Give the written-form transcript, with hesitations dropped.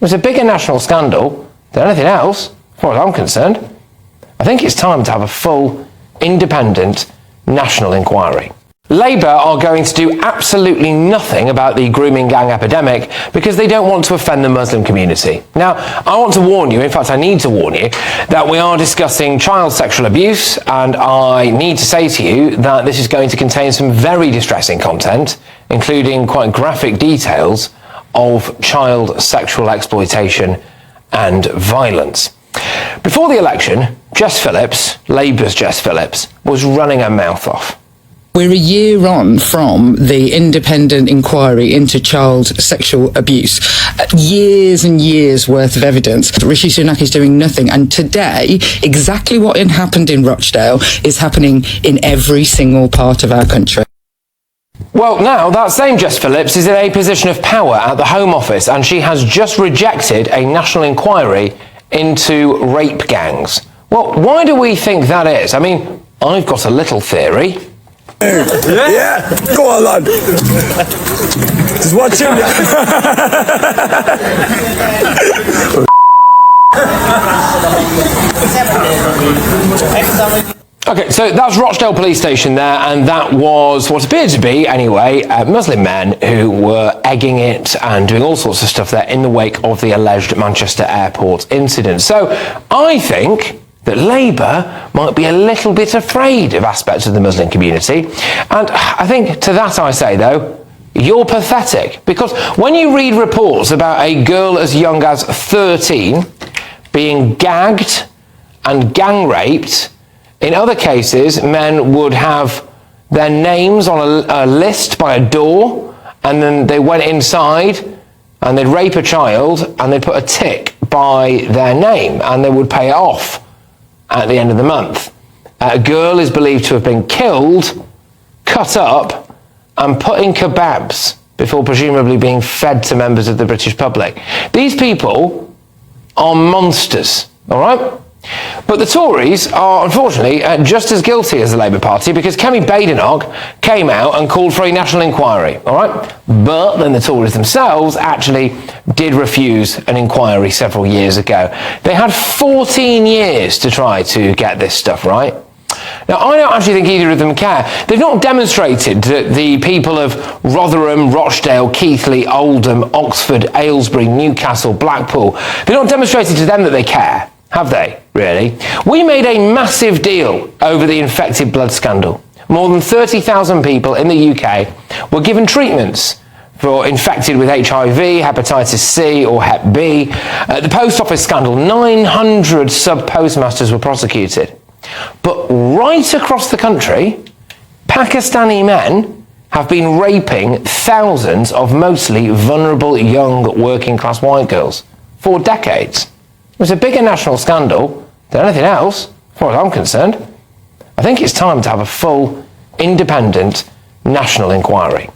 was a bigger national scandal than anything else, as far as I'm concerned. I think it's time to have a full, independent, national inquiry. Labour are going to do absolutely nothing about the grooming gang epidemic because they don't want to offend the Muslim community. Now, I want to warn you, in fact I need to warn you, that we are discussing child sexual abuse, and I need to say to you that this is going to contain some very distressing content, including quite graphic details of child sexual exploitation and violence. Before the election, Jess Phillips, Labour's Jess Phillips, was running her mouth off. We're a year on from the independent inquiry into child sexual abuse. Years and years worth of evidence. Rishi Sunak is doing nothing. And today, exactly what happened in Rochdale is happening in every single part of our country. Well, now that same Jess Phillips is in a position of power at the Home Office, and she has just rejected a national inquiry into rape gangs. Well, why do we think that is? I mean, I've got a little theory. Yeah, go on, lad. Just watch him. Okay, so that's Rochdale Police Station there, and that was what appeared to be, anyway, Muslim men who were egging it and doing all sorts of stuff there in the wake of the alleged Manchester Airport incident. So I think that Labour might be a little bit afraid of aspects of the Muslim community. And I think to that I say, though, you're pathetic. Because when you read reports about a girl as young as 13 being gagged and gang raped, in other cases, men would have their names on a list by a door, and then they went inside and they'd rape a child and they'd put a tick by their name and they would pay it off at the end of the month. A girl is believed to have been killed, cut up, and put in kebabs before presumably being fed to members of the British public. These people are monsters, all right? But the Tories are, unfortunately, just as guilty as the Labour Party, because Kemi Badenoch came out and called for a national inquiry, all right? But then the Tories themselves actually did refuse an inquiry several years ago. They had 14 years to try to get this stuff right. Now, I don't actually think either of them care. They've not demonstrated that the people of Rotherham, Rochdale, Keighley, Oldham, Oxford, Aylesbury, Newcastle, Blackpool, they've not demonstrated to them that they care. Have they, really? We made a massive deal over the infected blood scandal. More than 30,000 people in the UK were given treatments for infected with HIV, hepatitis C or Hep B. The post office scandal, 900 sub-postmasters were prosecuted. But right across the country, Pakistani men have been raping thousands of mostly vulnerable young working class white girls for decades. It was a bigger national scandal than anything else, as far as I'm concerned. I think it's time to have a full, independent, national inquiry.